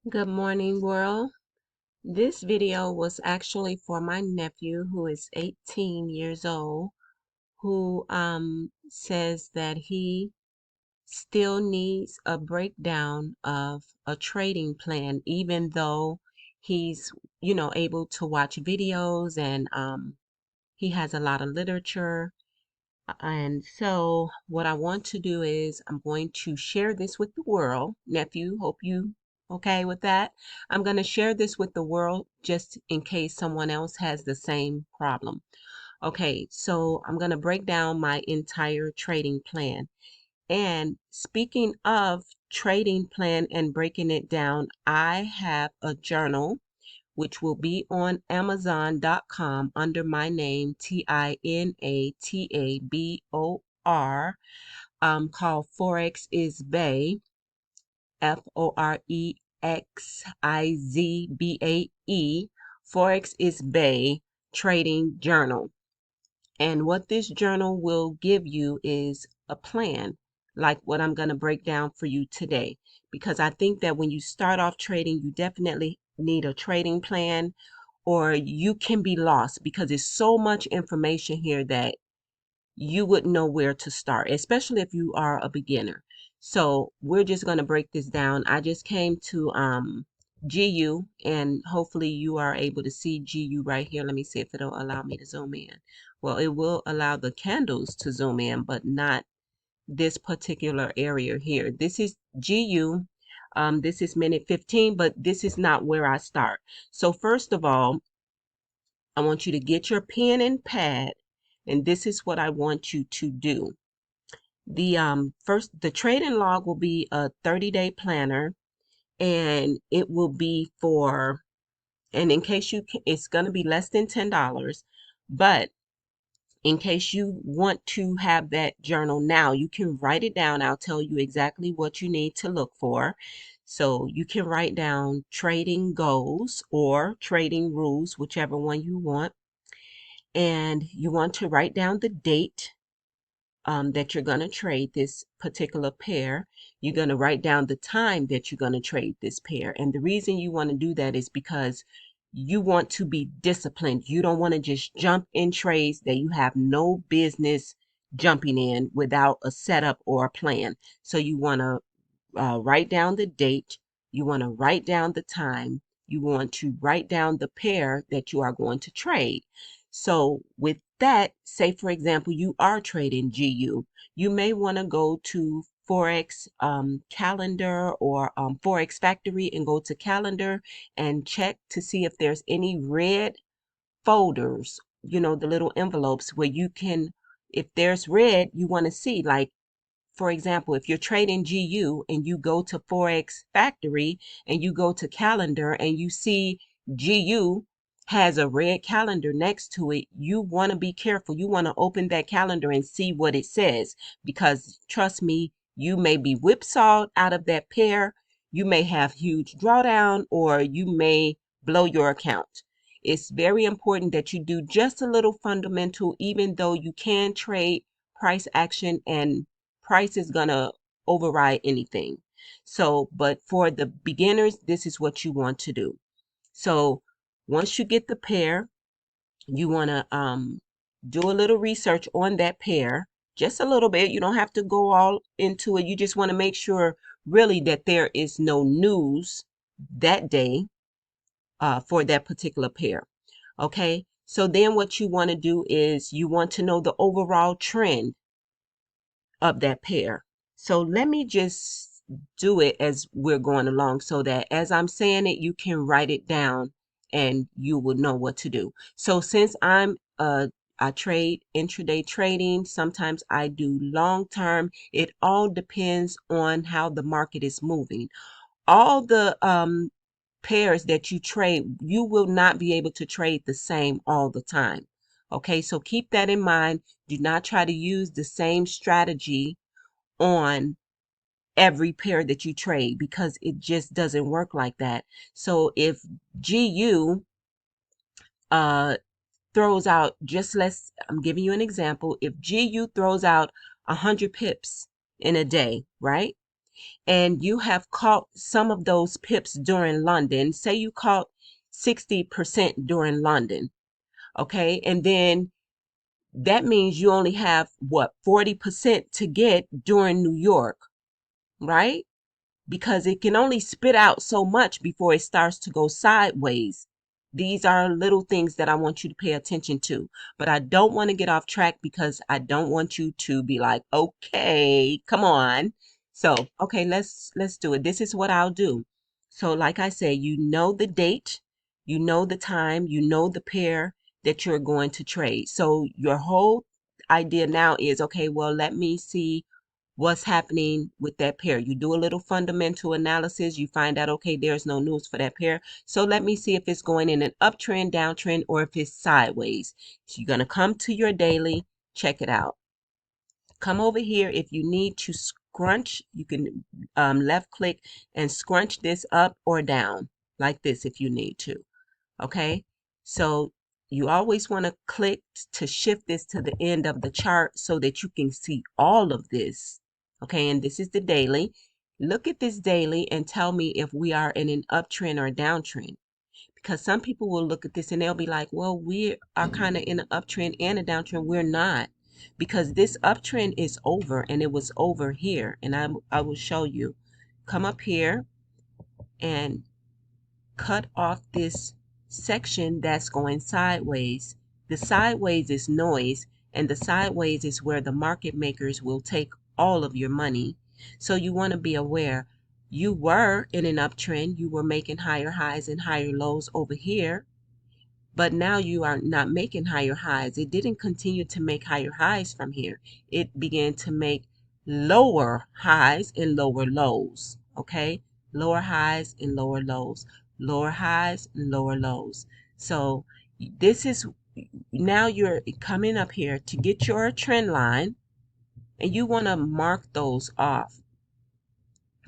Good morning, world. This video was actually for my nephew who is 18 years old, who says that he still needs a breakdown of a trading plan, even though he's, able to watch videos and he has a lot of literature. And so what I want to do is I'm going to share this with the world. Nephew, hope you okay with that. I'm going to share this with the world just in case someone else has the same problem. Okay, so I'm going to break down my entire trading plan. And speaking of trading plan and breaking it down, I have a journal which will be on Amazon.com under my name, Tinatabor, called Forex is Bay, Forexizbae, Forex is Bay Trading Journal. And what this journal will give you is a plan, like what I'm going to break down for you today. Because I think that when you start off trading, you definitely need a trading plan, or you can be lost because there's so much information here that you wouldn't know where to start, especially if you are a beginner. So we're just going to break this down. I just came to GU, and hopefully you are able to see GU right here. Let me see if it'll allow me to zoom in. Well, it will allow the candles to zoom in, but not this particular area here. This is GU. This is minute 15, but this is not where I start. So first of all, I want you to get your pen and pad, and this is what I want you to do. The trading log will be a 30-day planner, and it will be for, and in case it's going to be less than $10, but in case you want to have that journal now, you can write it down. I'll tell you exactly what you need to look for. So you can write down trading goals or trading rules, whichever one you want. And you want to write down the date that you're going to trade this particular pair. You're going to write down the time that you're going to trade this pair. And the reason you want to do that is because you want to be disciplined. You don't want to just jump in trades that you have no business jumping in without a setup or a plan. So you want to write down the date. You want to write down the time. You want to write down the pair that you are going to trade. So with that, say for example, you are trading GU. You may want to go to Forex calendar or Forex factory and go to calendar and check to see if there's any red folders, the little envelopes where you can, if there's red, you want to see, like, for example, if you're trading GU and you go to Forex Factory and you go to calendar and you see GU has a red calendar next to it, you want to be careful. You want to open that calendar and see what it says, because trust me, you may be whipsawed out of that pair. You may have huge drawdown, or you may blow your account. It's very important that you do just a little fundamental, even though you can trade price action, and price is gonna override anything. So, but for the beginners, this is what you want to do. So once you get the pair, you want to do a little research on that pair, just a little bit. You don't have to go all into it. You just want to make sure really that there is no news that day for that particular pair. Okay, so then what you want to do is you want to know the overall trend of that pair. So let me just do it as we're going along so that as I'm saying it, you can write it down and you will know what to do. So since I trade intraday trading, sometimes I do long term. It all depends on how the market is moving. All the pairs that you trade, you will not be able to trade the same all the time. Okay, so keep that in mind. Do not try to use the same strategy on every pair that you trade, because it just doesn't work like that. So if GU uh throws out, I'm giving you an example. If GU throws out 100 pips in a day, right? and you have caught some of those pips during London, say you caught 60% during London, okay? And then that means you only have what, 40% to get during New York, right? Because it can only spit out so much before it starts to go sideways. These are little things that I want you to pay attention to, but I don't want to get off track because I don't want you to be like, okay, come on. So, okay, let's do it. This is what I'll do. So, like I say, you know the date, you know the time, you know the pair that you're going to trade. So, your whole idea now is, okay, well, let me see what's happening with that pair. You do a little fundamental analysis. You find out, okay, there's no news for that pair. So let me see if it's going in an uptrend, downtrend, or if it's sideways. So you're going to come to your daily, check it out. Come over here. If you need to scrunch, you can left click and scrunch this up or down like this if you need to. Okay, so you always want to click to shift this to the end of the chart so that you can see all of this. Okay, and this is the daily. Look at this daily and tell me if we are in an uptrend or a downtrend. Because some people will look at this and they'll be like, well, we are kind of in an uptrend and a downtrend. We're not. Because this uptrend is over and it was over here. And I will show you. Come up here and cut off this section that's going sideways. The sideways is noise, and the sideways is where the market makers will take all of your money. So you want to be aware. You were in an uptrend. You were making higher highs and higher lows over here. But now you are not making higher highs. It didn't continue to make higher highs from here. It began to make lower highs and lower lows. Okay? Lower highs and lower lows. Lower highs and lower lows. So this is, now you're coming up here to get your trend line, and you want to mark those off.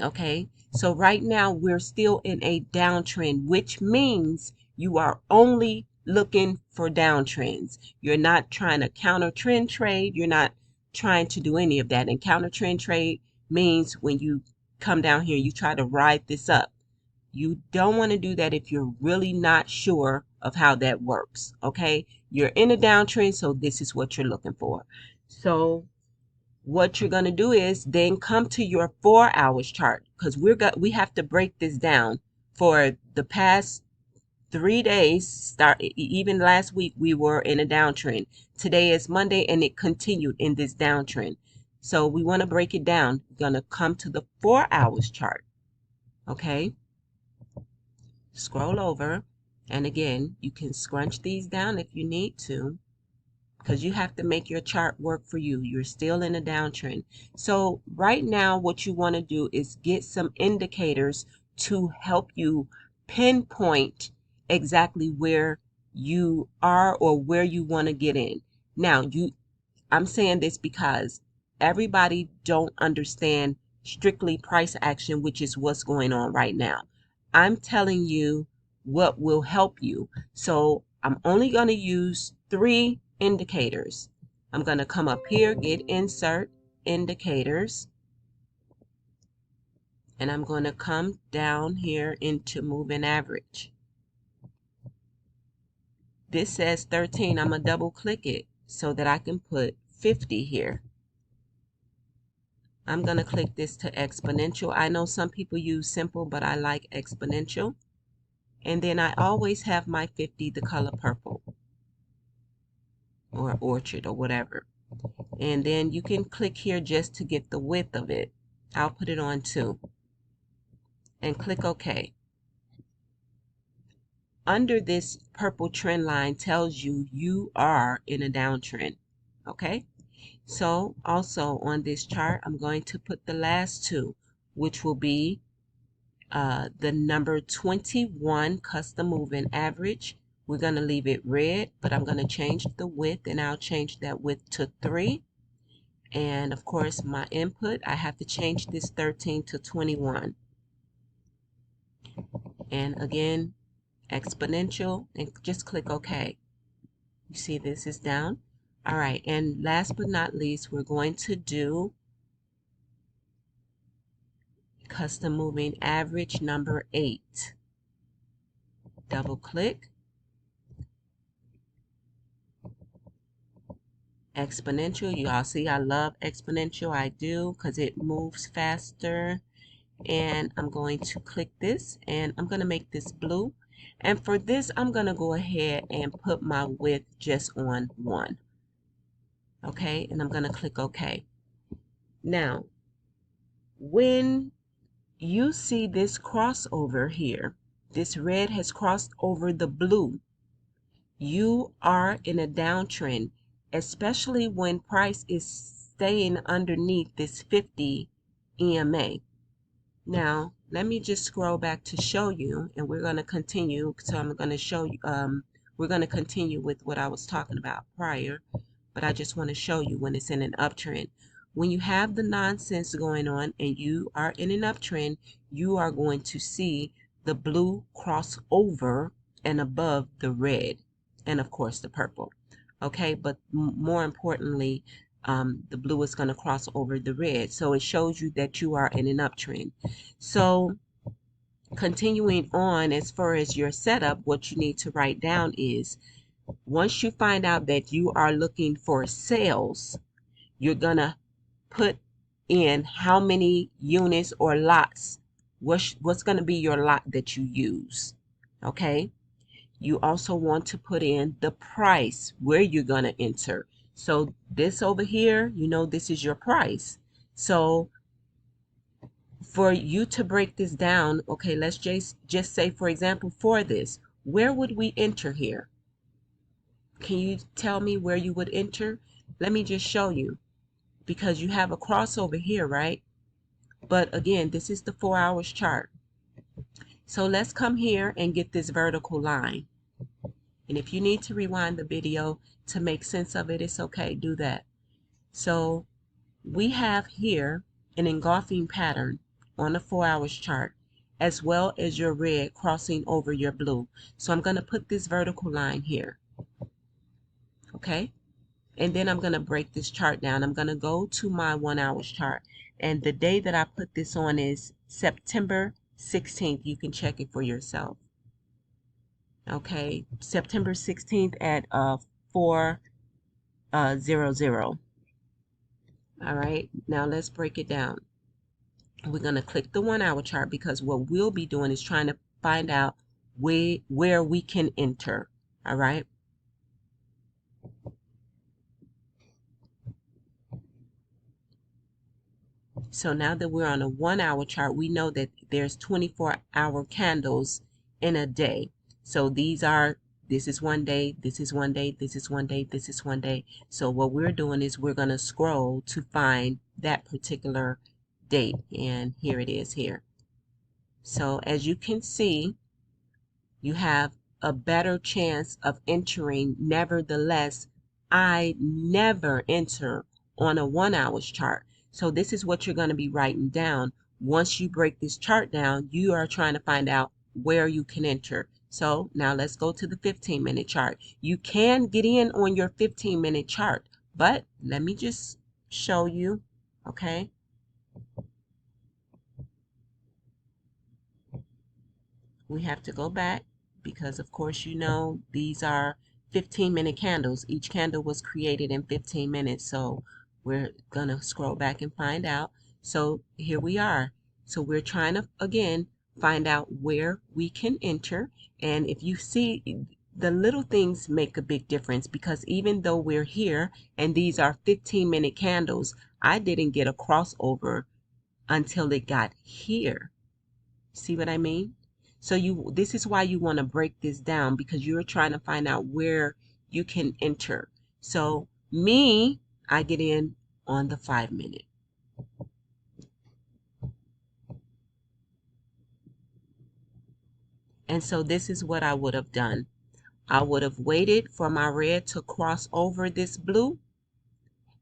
Okay, so right now we're still in a downtrend, which means you are only looking for downtrends. You're not trying to counter trend trade. You're not trying to do any of that. And counter trend trade means when you come down here, you try to ride this up. You don't want to do that if you're really not sure of how that works. Okay, you're in a downtrend, so this is what you're looking for. So what you're going to do is then come to your 4 hours chart, because we have to break this down. For the past 3 days, even last week, we were in a downtrend. Today is Monday and it continued in this downtrend. So we want to break it down. We're going to come to the 4 hours chart. Okay, scroll over, and again, you can scrunch these down if you need to, because you have to make your chart work for you. You're still in a downtrend. So right now, what you want to do is get some indicators to help you pinpoint exactly where you are or where you want to get in. Now, I'm saying this because everybody don't understand strictly price action, which is what's going on right now. I'm telling you what will help you. So I'm only going to use 3 indicators. I'm going to come up here, get insert indicators, and I'm going to come down here into moving average. This says 13. I'm going to double click it so that I can put 50 here. I'm going to click this to exponential. I know some people use simple, but I like exponential. And then I always have my 50 the color purple or orchard or whatever. And then you can click here just to get the width of it. I'll put it on 2 and click OK. Under this purple trend line tells you you are in a downtrend. Okay? So also on this chart, I'm going to put the last 2, which will be the number 21 custom moving average. We're going to leave it red, but I'm going to change the width, and I'll change that width to 3. And of course, my input, I have to change this 13 to 21. And again, exponential, and just click OK. You see this is down. All right, and last but not least, we're going to do custom moving average number 8. Double click. Exponential. You all see I love exponential. I do, because it moves faster. And I'm going to click this, and I'm going to make this blue. And for this, I'm going to go ahead and put my width just on 1. Okay, and I'm going to click OK. Now, when you see this crossover here, this red has crossed over the blue, you are in a downtrend, especially when price is staying underneath this 50 EMA. Now, let me just scroll back to show you, and we're going to continue. So I'm going to show you, we're going to continue with what I was talking about prior, but I just want to show you when it's in an uptrend. When you have the nonsense going on and you are in an uptrend, you are going to see the blue cross over and above the red, and of course the purple. Okay, but more importantly, the blue is going to cross over the red. So it shows you that you are in an uptrend. So continuing on, as far as your setup, what you need to write down is, once you find out that you are looking for sales, you're going to put in how many units or lots, what's going to be your lot that you use. Okay. You also want to put in the price where you're going to enter. So this over here, you know, this is your price. So for you to break this down, okay, let's just say, for example, for this, where would we enter here? Can you tell me where you would enter? Let me just show you, because you have a crossover here, right? But again, this is the 4 hours chart. So let's come here and get this vertical line. And if you need to rewind the video to make sense of it, it's okay, do that. So we have here an engulfing pattern on the 4 hours chart, as well as your red crossing over your blue. So I'm going to put this vertical line here. Okay. And then I'm going to break this chart down. I'm going to go to my 1 hours chart. And the day that I put this on is September 16th. You can check it for yourself. Okay, September 16th at 4:00. All right, now let's break it down. We're going to click the 1 hour chart, because what we'll be doing is trying to find out where we can enter. All right. So now that we're on a 1 hour chart, we know that there's 24-hour candles in a day. So this is one day, this is one day, this is one day, this is one day. So what we're doing is we're going to scroll to find that particular date. And here it is here. So as you can see, you have a better chance of entering. Nevertheless, I never enter on a 1 hours chart. So this is what you're going to be writing down. Once you break this chart down, you are trying to find out where you can enter. So now let's go to the 15-minute chart. You can get in on your 15-minute chart, but let me just show you. Okay. We have to go back, because of course, you know, these are 15-minute candles. Each candle was created in 15 minutes. So we're going to scroll back and find out. So here we are. So we're trying to, again, find out where we can enter. And if you see, the little things make a big difference, because even though we're here and these are 15-minute candles, I didn't get a crossover until it got here. See what I mean? So this is why you want to break this down, because you're trying to find out where you can enter. So I get in on the 5-minute. And so this is what I would have done. I would have waited for my red to cross over this blue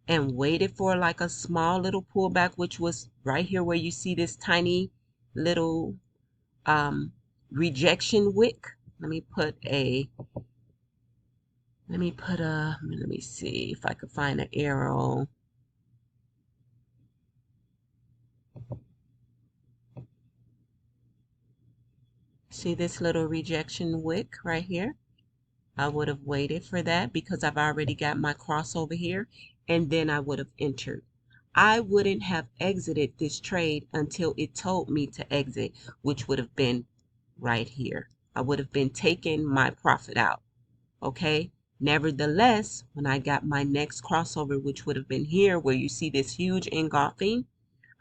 and waited for like a small little pullback, which was right here where you see this tiny little rejection wick. Let me see if I could find an arrow. See this little rejection wick right here? I would have waited for that because I've already got my cross over here, and then I would have entered. I wouldn't have exited this trade until it told me to exit, which would have been right here. I would have been taking my profit out. Okay. Nevertheless, when I got my next crossover, which would have been here where you see this huge engulfing,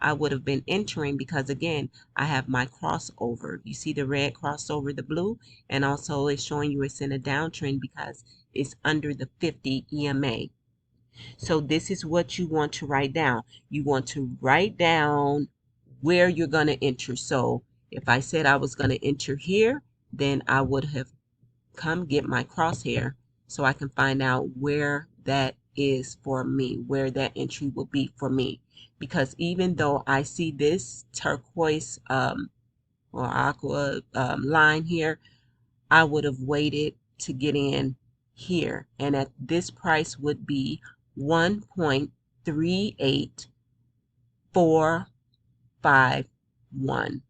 I would have been entering because again, I have my crossover. You see the red crossover the blue, and also it's showing you it's in a downtrend because it's under the 50 EMA. So this is what you want to write down. You want to write down where you're going to enter. So if I said I was going to enter here, then I would have come get my crosshair so I can find out where that is for me, where that entry will be for me. Because even though I see this turquoise or aqua line here, I would have waited to get in here. And at this price would be 1.38451.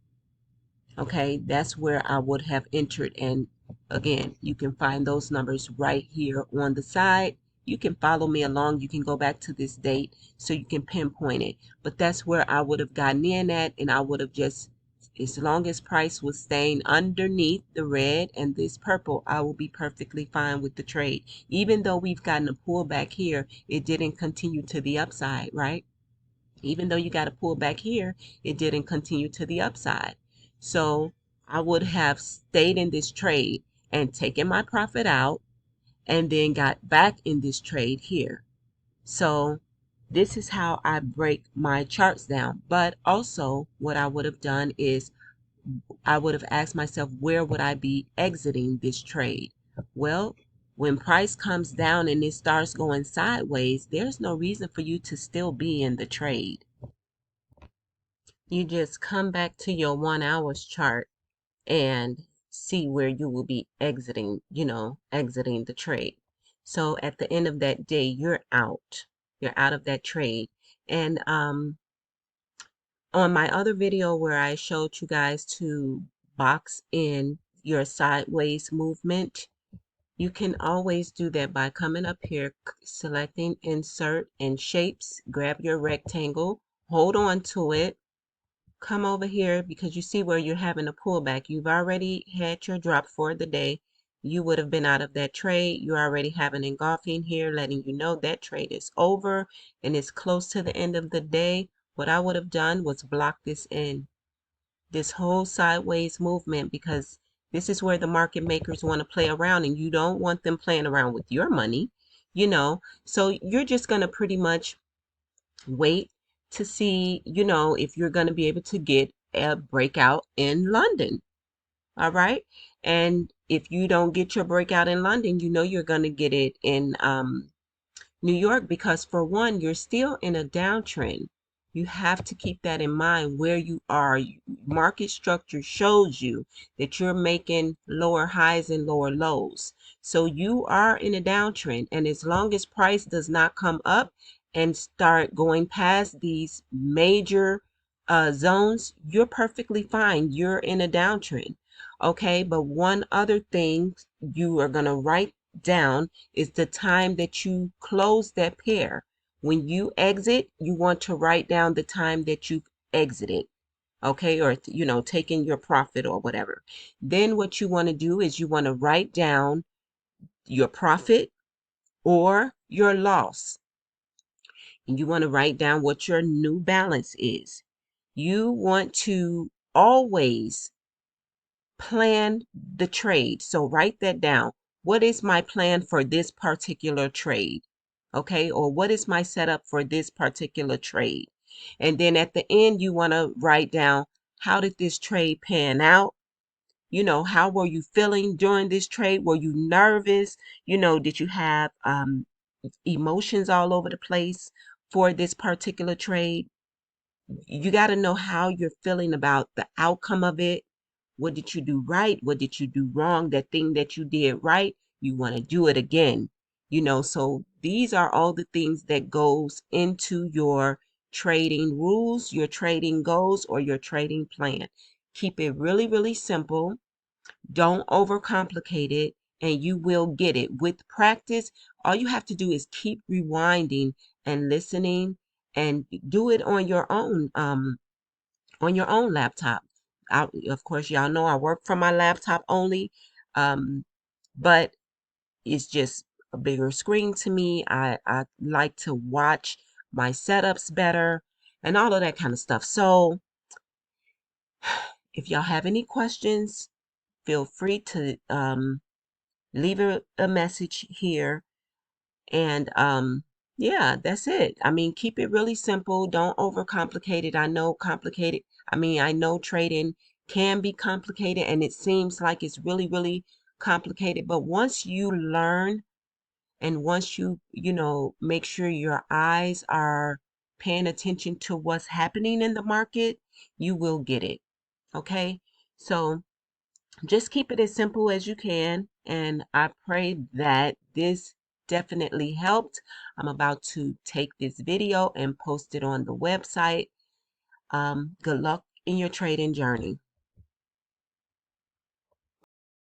Okay, that's where I would have entered. And again, you can find those numbers right here on the side. You can follow me along. You can go back to this date so you can pinpoint it. But that's where I would have gotten in at, and I would have just, as long as price was staying underneath the red and this purple, I will be perfectly fine with the trade. Even though we've gotten a pullback here, it didn't continue to the upside, right? Even though you got a pullback here, it didn't continue to the upside. So I would have stayed in this trade and taken my profit out and then got back in this trade here. So this is how I break my charts down. But also what I would have done is I would have asked myself, where would I be exiting this trade? Well, when price comes down and it starts going sideways, there's no reason for you to still be in the trade. You just come back to your 1 hour's chart and see where you will be exiting, exiting the trade. So at the end of that day, you're out. You're out of that trade. And on my other video where I showed you guys to box in your sideways movement, you can always do that by coming up here, selecting insert and shapes, grab your rectangle, hold on to it, come over here because you see where you're having a pullback. You've already had your drop for the day. You would have been out of that trade. You already have an engulfing here letting you know that trade is over and it's close to the end of the day. What I would have done was block this in, this whole sideways movement, because this is where the market makers want to play around and you don't want them playing around with your money, So you're just going to pretty much wait to see, if you're going to be able to get a breakout in London. All right. And if you don't get your breakout in London, you're going to get it in New York, because for one, you're still in a downtrend. You have to keep that in mind where you are. Market structure shows you that you're making lower highs and lower lows. So you are in a downtrend. And as long as price does not come up and start going past these major zones, you're perfectly fine. You're in a downtrend. Okay. But one other thing you are going to write down is the time that you close that pair. When you exit, you want to write down the time that you've exited, okay, or taking your profit or whatever. Then what you want to do is you want to write down your profit or your loss, and you want to write down what your new balance is. You want to always plan the trade. So write that down. What is my plan for this particular trade? Okay, or what is my setup for this particular trade? And then at the end, you want to write down, how did this trade pan out? How were you feeling during this trade? Were you nervous? Did you have emotions all over the place for this particular trade? You got to know how you're feeling about the outcome of it. What did you do right? What did you do wrong? That thing that you did right, you want to do it again. So these are all the things that goes into your trading rules, your trading goals, or your trading plan. Keep it really, really simple. Don't overcomplicate it, and you will get it. With practice, all you have to do is keep rewinding and listening, and do it on your own laptop. Of course, y'all know I work from my laptop only, um, but it's just a bigger screen to me. I like to watch my setups better and all of that kind of stuff. So if y'all have any questions, feel free to leave a message here. And yeah, that's it. I mean, keep it really simple. Don't overcomplicate it. I know complicated. I mean, I know trading can be complicated and it seems like it's really, really complicated. But once you learn and once you make sure your eyes are paying attention to what's happening in the market, you will get it. Okay? So just keep it as simple as you can. And I pray that this definitely helped. I'm about to take this video and post it on the website. Good luck in your trading journey.